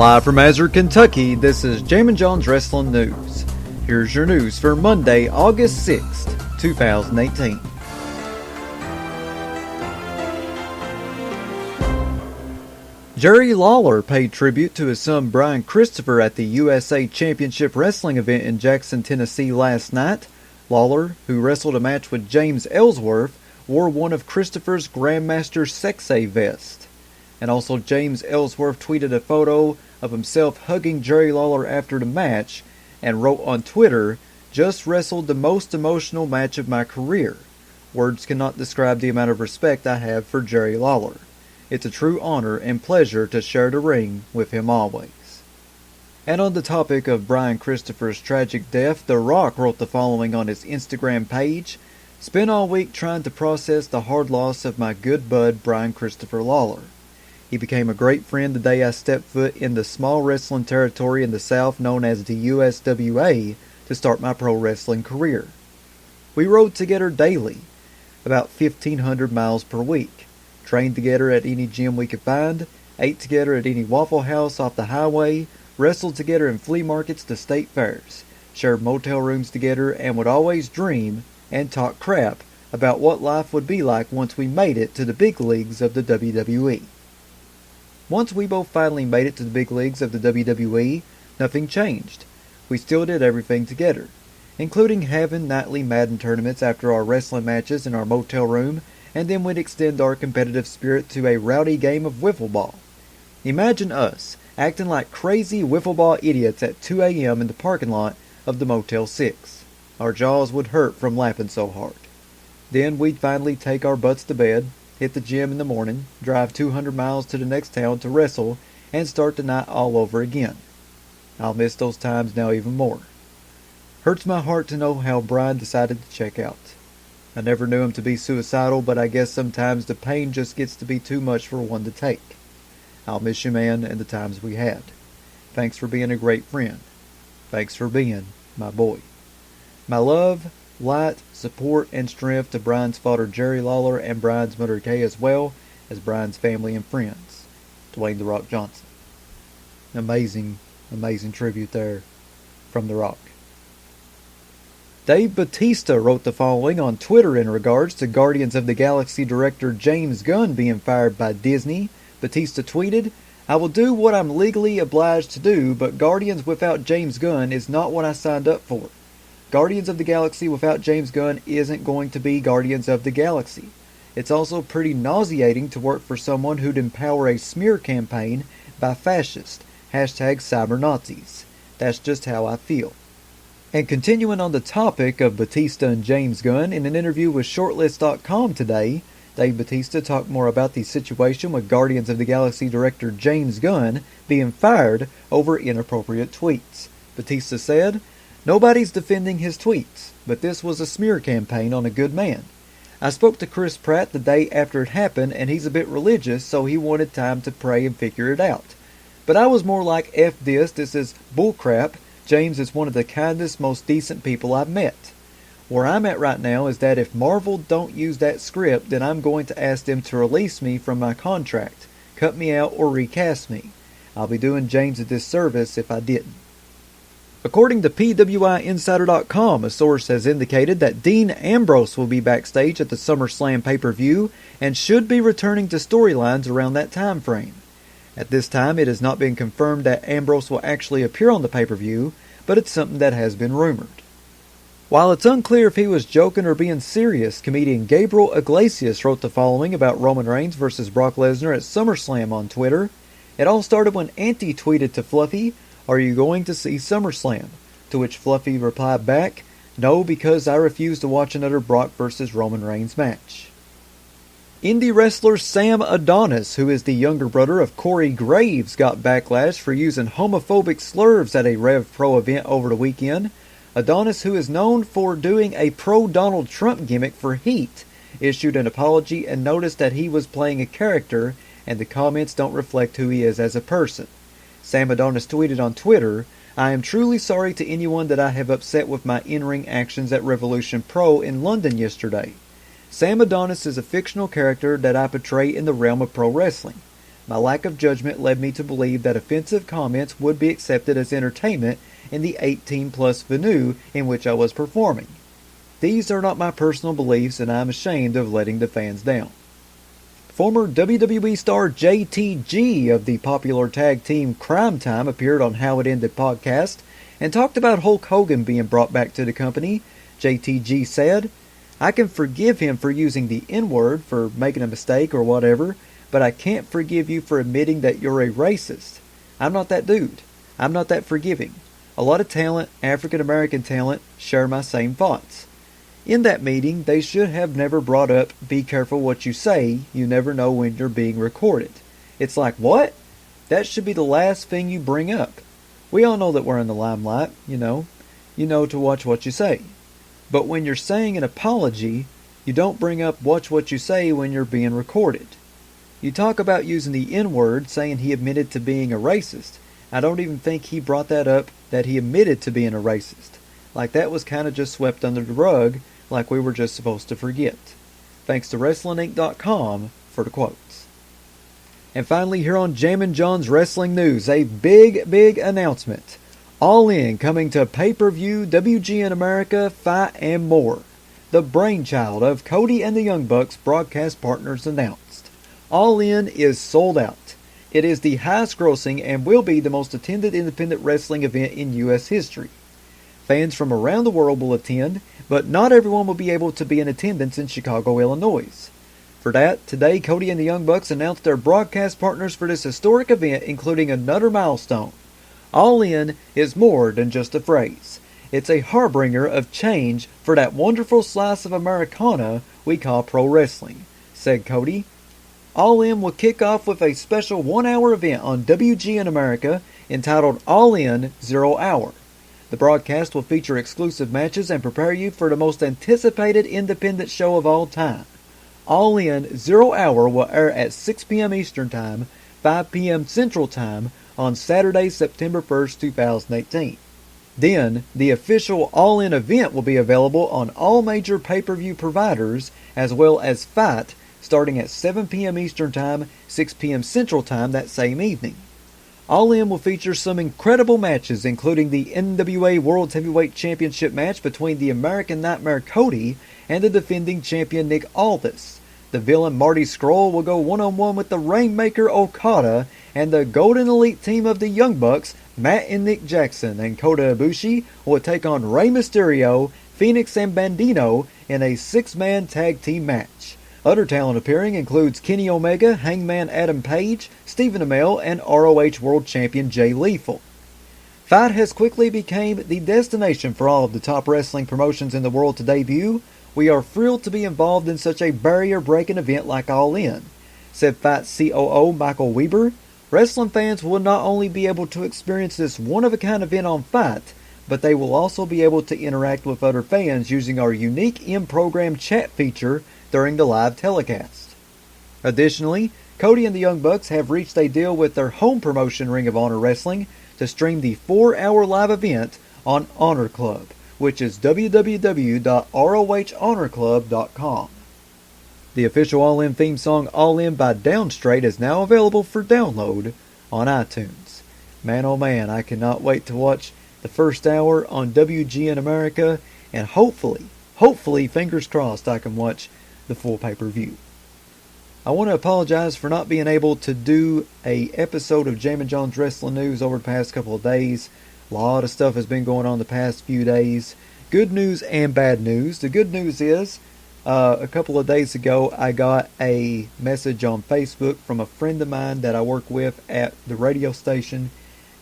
Live from Hazard, Kentucky, this is Jammin Jon's Wrestling News. Here's your news for Monday, August 6th, 2018. Jerry Lawler paid tribute to his son Brian Christopher at the USA Championship Wrestling event in Jackson, Tennessee last night. Lawler, who wrestled a match with James Ellsworth, wore one of Christopher's Grandmaster Sexay vests. And also James Ellsworth tweeted a photo of himself hugging Jerry Lawler after the match and wrote on Twitter, "Just wrestled the most emotional match of my career. Words cannot describe the amount of respect I have for Jerry Lawler. It's a true honor and pleasure to share the ring with him always." And on the topic of Brian Christopher's tragic death, The Rock wrote the following on his Instagram page, "Spent all week trying to process the hard loss of my good bud Brian Christopher Lawler. He became a great friend the day I stepped foot in the small wrestling territory in the South known as the USWA to start my pro wrestling career. We rode together daily, about 1,500 miles per week, trained together at any gym we could find, ate together at any Waffle House off the highway, wrestled together in flea markets to state fairs, shared motel rooms together, and would always dream and talk crap about what life would be like once we made it to the big leagues of the WWE. Once we both finally made it to the big leagues of the WWE, nothing changed. We still did everything together, including having nightly Madden tournaments after our wrestling matches in our motel room, and then we'd extend our competitive spirit to a rowdy game of wiffle ball. Imagine us acting like crazy wiffle ball idiots at 2 a.m. in the parking lot of the Motel 6. Our jaws would hurt from laughing so hard. Then we'd finally take our butts to bed, hit the gym in the morning, drive 200 miles to the next town to wrestle, and start the night all over again. I'll miss those times now even more. Hurts my heart to know how Brian decided to check out. I never knew him to be suicidal, but I guess sometimes the pain just gets to be too much for one to take. I'll miss you, man, and the times we had. Thanks for being a great friend. Thanks for being my boy. My love, light, support, and strength to Brian's father Jerry Lawler and Brian's mother Kay, as well as Brian's family and friends. Dwayne The Rock Johnson." Amazing tribute there from The Rock. Dave Batista wrote the following on Twitter in regards to Guardians of the Galaxy director James Gunn being fired by Disney. Batista tweeted, "I will do what I'm legally obliged to do, but Guardians without James Gunn is not what I signed up for. Guardians of the Galaxy without James Gunn isn't going to be Guardians of the Galaxy. It's also pretty nauseating to work for someone who'd empower a smear campaign by fascists, #CyberNazis. That's just how I feel." And continuing on the topic of Batista and James Gunn, in an interview with Shortlist.com today, Dave Batista talked more about the situation with Guardians of the Galaxy director James Gunn being fired over inappropriate tweets. Batista said, "Nobody's defending his tweets, but this was a smear campaign on a good man. I spoke to Chris Pratt the day after it happened, and he's a bit religious, so he wanted time to pray and figure it out. But I was more like, F this is bullcrap. James is one of the kindest, most decent people I've met. Where I'm at right now is that if Marvel don't use that script, then I'm going to ask them to release me from my contract, cut me out, or recast me. I'll be doing James a disservice if I didn't." According to PWIinsider.com, a source has indicated that Dean Ambrose will be backstage at the SummerSlam pay-per-view and should be returning to storylines around that time frame. At this time, it has not been confirmed that Ambrose will actually appear on the pay-per-view, but it's something that has been rumored. While it's unclear if he was joking or being serious, comedian Gabriel Iglesias wrote the following about Roman Reigns versus Brock Lesnar at SummerSlam on Twitter. "It all started when Auntie tweeted to Fluffy, 'Are you going to see SummerSlam?' To which Fluffy replied back, 'No, because I refuse to watch another Brock versus Roman Reigns match.'" Indie wrestler Sam Adonis, who is the younger brother of Corey Graves, got backlash for using homophobic slurs at a Rev Pro event over the weekend. Adonis, who is known for doing a pro-Donald Trump gimmick for Heat, issued an apology and noticed that he was playing a character and the comments don't reflect who he is as a person. Sam Adonis tweeted on Twitter, "I am truly sorry to anyone that I have upset with my in-ring actions at Revolution Pro in London yesterday. Sam Adonis is a fictional character that I portray in the realm of pro wrestling. My lack of judgment led me to believe that offensive comments would be accepted as entertainment in the 18-plus venue in which I was performing. These are not my personal beliefs, and I am ashamed of letting the fans down. Former WWE star JTG of the popular tag team Crime Time appeared on How It Ended podcast and talked about Hulk Hogan being brought back to the company. JTG said, "I can forgive him for using the N-word, for making a mistake or whatever, but I can't forgive you for admitting that you're a racist. I'm not that dude. I'm not that forgiving. A lot of talent, African American talent, share my same thoughts. In that meeting, they should have never brought up, be careful what you say, you never know when you're being recorded. It's like, what? That should be the last thing you bring up. We all know that we're in the limelight, you know to watch what you say. But when you're saying an apology, you don't bring up watch what you say when you're being recorded. You talk about using the N-word, saying he admitted to being a racist. I don't even think he brought that up, that he admitted to being a racist. Like that was kind of just swept under the rug, like we were just supposed to forget." Thanks to WrestlingInc.com for the quotes. And finally, here on Jammin Jon's Wrestling News, a big announcement. All In coming to pay-per-view, WGN America, Fight and More. The brainchild of Cody and the Young Bucks broadcast partners announced. All In is sold out. It is the highest grossing and will be the most attended independent wrestling event in U.S. history. Fans from around the world will attend, but not everyone will be able to be in attendance in Chicago, Illinois. For that, today Cody and the Young Bucks announced their broadcast partners for this historic event, including another milestone. All In is more than just a phrase. It's a harbinger of change for that wonderful slice of Americana we call pro wrestling, said Cody. All In will kick off with a special 1-hour event on WGN America entitled All In 0 Hour. The broadcast will feature exclusive matches and prepare you for the most anticipated independent show of all time. All In 0 Hour will air at 6 p.m. Eastern Time, 5 p.m. Central Time on Saturday, September 1st, 2018. Then, the official All In event will be available on all major pay-per-view providers, as well as Fight, starting at 7 p.m. Eastern Time, 6 p.m. Central Time that same evening. All In will feature some incredible matches, including the NWA World Heavyweight Championship match between the American Nightmare Cody and the defending champion Nick Aldis. The villain Marty Scurll will go one-on-one with the Rainmaker Okada, and the Golden Elite team of the Young Bucks, Matt and Nick Jackson, and Kota Ibushi will take on Rey Mysterio, Phoenix, and Bandito in a 6-man tag team match. Other talent appearing includes Kenny Omega, Hangman Adam Page, Stephen Amell, and ROH World Champion Jay Lethal. Fight has quickly become the destination for all of the top wrestling promotions in the world to debut. We are thrilled to be involved in such a barrier-breaking event like All In, said Fight COO Michael Weber. Wrestling fans will not only be able to experience this one-of-a-kind event on Fight, but they will also be able to interact with other fans using our unique in-program chat feature during the live telecast. Additionally, Cody and the Young Bucks have reached a deal with their home promotion Ring of Honor Wrestling to stream the 4-hour live event on Honor Club, which is www.rohhonorclub.com. The official All In theme song All In by Downstraight is now available for download on iTunes. Man oh man, I cannot wait to watch the first hour on WGN America, and hopefully, fingers crossed, I can watch the full pay-per-view. I want to apologize for not being able to do a episode of Jammin Jon's Wrestling News over the past couple of days. A lot of stuff has been going on the past few days. Good news and bad news. The good news is, a couple of days ago, I got a message on Facebook from a friend of mine that I work with at the radio station,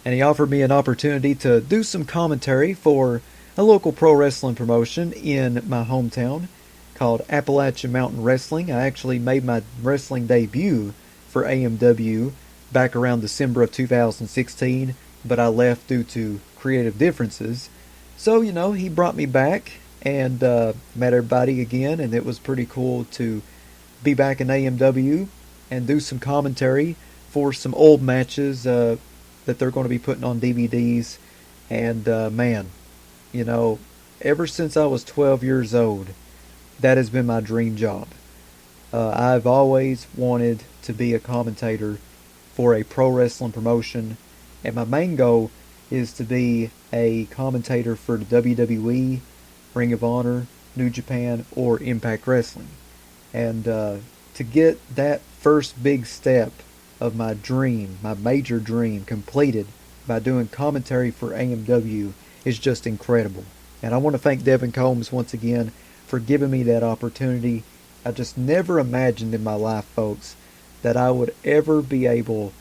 and he offered me an opportunity to do some commentary for a local pro wrestling promotion in my hometown called Appalachian Mountain Wrestling. I actually made my wrestling debut for AMW back around December of 2016, but I left due to creative differences. So, he brought me back and met everybody again, and it was pretty cool to be back in AMW and do some commentary for some old matches that they're going to be putting on DVDs. And ever since I was 12 years old, that has been my dream job. I've always wanted to be a commentator for a pro wrestling promotion. And my main goal is to be a commentator for the WWE, Ring of Honor, New Japan, or Impact Wrestling. And to get that first big step of my dream, my major dream, completed by doing commentary for AMW is just incredible. And I want to thank Devin Combs once again for giving me that opportunity. I just never imagined in my life, folks, that I would ever be able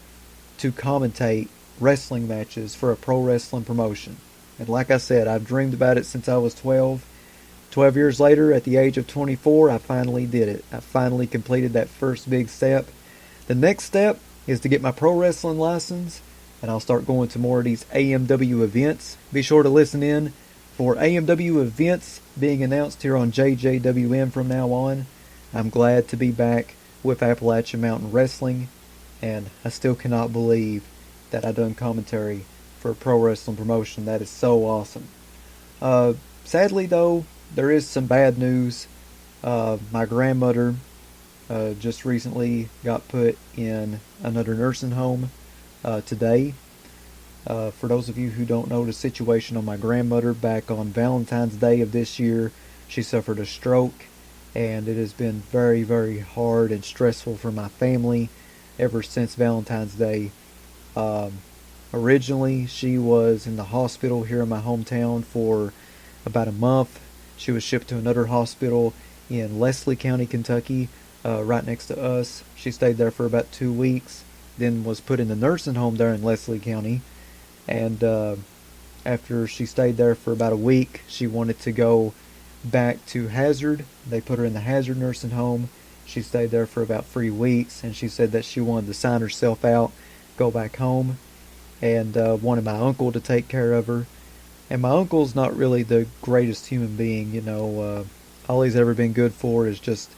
to commentate wrestling matches for a pro wrestling promotion. And like I said, I've dreamed about it since I was 12. 12 years later, at the age of 24, I finally did it. I finally completed that first big step. The next step is to get my pro wrestling license, and I'll start going to more of these AMW events. Be sure to listen in for AMW events being announced here on JJWM from now on. I'm glad to be back with Appalachian Mountain Wrestling, and I still cannot believe that I done commentary for a pro wrestling promotion. That is so awesome. Sadly, though, there is some bad news. My grandmother just recently got put in another nursing home today. For those of you who don't know the situation on my grandmother, back on Valentine's Day of this year, she suffered a stroke, and it has been very, very hard and stressful for my family ever since Valentine's Day. Originally, she was in the hospital here in my hometown for about a month. She was shipped to another hospital in Leslie County, Kentucky, right next to us. She stayed there for about 2 weeks, then was put in the nursing home there in Leslie County. And after she stayed there for about a week, she wanted to go back to Hazard. They put her in the Hazard nursing home. She stayed there for about 3 weeks, and she said that she wanted to sign herself out, go back home, and wanted my uncle to take care of her. And my uncle's not really the greatest human being, you know. All he's ever been good for is just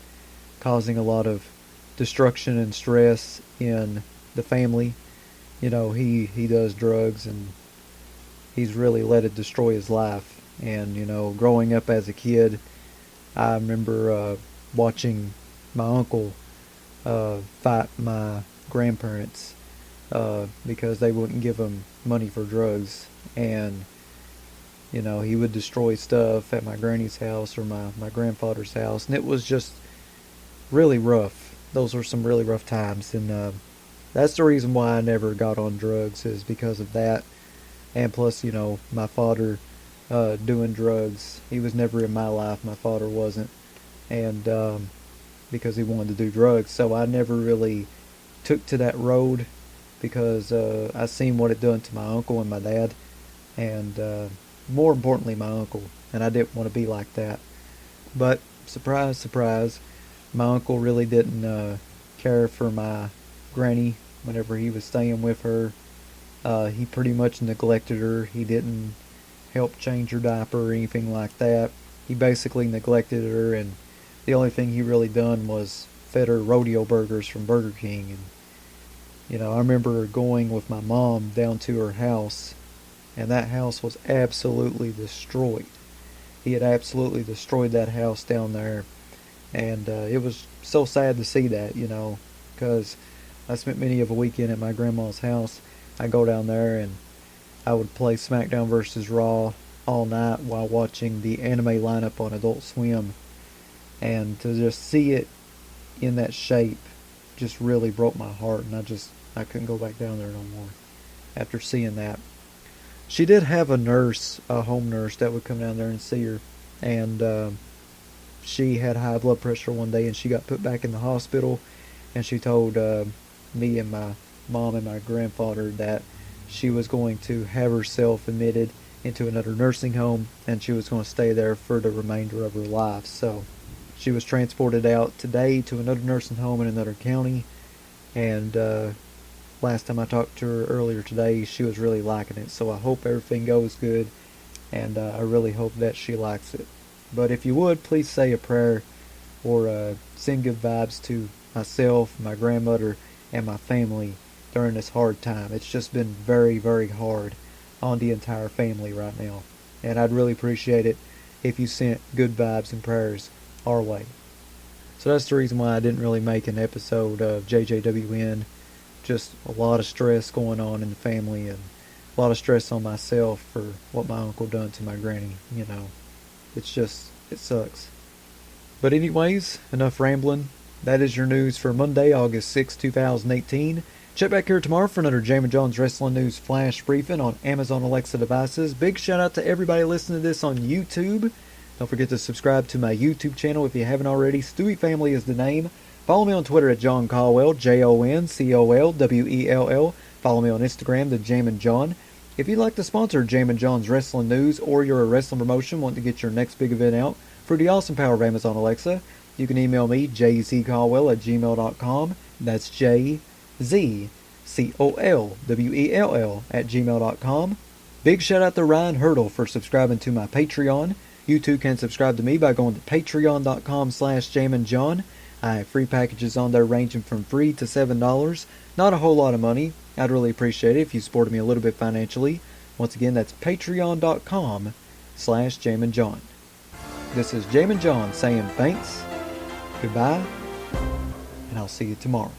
causing a lot of destruction and stress in the family. You know, he does drugs, and he's really let it destroy his life. And, you know, growing up as a kid, I remember watching my uncle fight my grandparents because they wouldn't give him money for drugs. And, you know, he would destroy stuff at my granny's house or my grandfather's house. And it was just really rough. Those were some really rough times. And that's the reason why I never got on drugs, is because of that. And plus, you know, my father doing drugs. He was never in my life. My father wasn't. And because he wanted to do drugs. So I never really took to that road because I seen what it done to my uncle and my dad. And more importantly, my uncle. And I didn't want to be like that. But surprise, surprise, my uncle really didn't care for my granny whenever he was staying with her. He pretty much neglected her. He didn't help change her diaper or anything like that. He basically neglected her, and the only thing he really done was fed her rodeo burgers from Burger King. And, you know, I remember going with my mom down to her house, and that house was absolutely destroyed. He had absolutely destroyed that house down there. And it was so sad to see that, you know, because I spent many of a weekend at my grandma's house. I go down there and I would play SmackDown vs. Raw all night while watching the anime lineup on Adult Swim. And to just see it in that shape just really broke my heart. And I couldn't go back down there no more after seeing that. She did have a nurse, a home nurse, that would come down there and see her. And she had high blood pressure one day, and she got put back in the hospital. And she told me and my mom and my grandfather that she was going to have herself admitted into another nursing home, and she was going to stay there for the remainder of her life. So she was transported out today to another nursing home in another county. And last time I talked to her earlier today, she was really liking it. So I hope everything goes good, and I really hope that she likes it. But if you would, please say a prayer or send good vibes to myself, my grandmother, and my family during this hard time. It's just been very, very hard on the entire family right now. And I'd really appreciate it if you sent good vibes and prayers our way. So that's the reason why I didn't really make an episode of JJWN just a lot of stress going on in the family and a lot of stress on myself for what my uncle done to my granny. It's just, it sucks. But anyways, enough rambling. That is your news for Monday, August 6, 2018. Check back here tomorrow for another Jammin Jon's Wrestling News Flash Briefing on Amazon Alexa devices. Big shout out to everybody listening to this on YouTube. Don't forget to subscribe to my YouTube channel if you haven't already. Stewie Family is the name. Follow me on Twitter at John Caldwell, JonColwell. Follow me on Instagram, the Jammin Jon. If you'd like to sponsor Jammin Jon's Wrestling News, or you're a wrestling promotion wanting to get your next big event out through the awesome power of Amazon Alexa, you can email me, jzcaldwell@gmail.com. That's JZCOLWELL@gmail.com. Big shout out to Ryan Hurdle for subscribing to my Patreon. You too can subscribe to me by going to patreon.com/JamminJon. I have free packages on there ranging from $3 to $7. Not a whole lot of money. I'd really appreciate it if you supported me a little bit financially. Once again, that's patreon.com/JamminJon. This is Jammin Jon saying thanks, goodbye, and I'll see you tomorrow.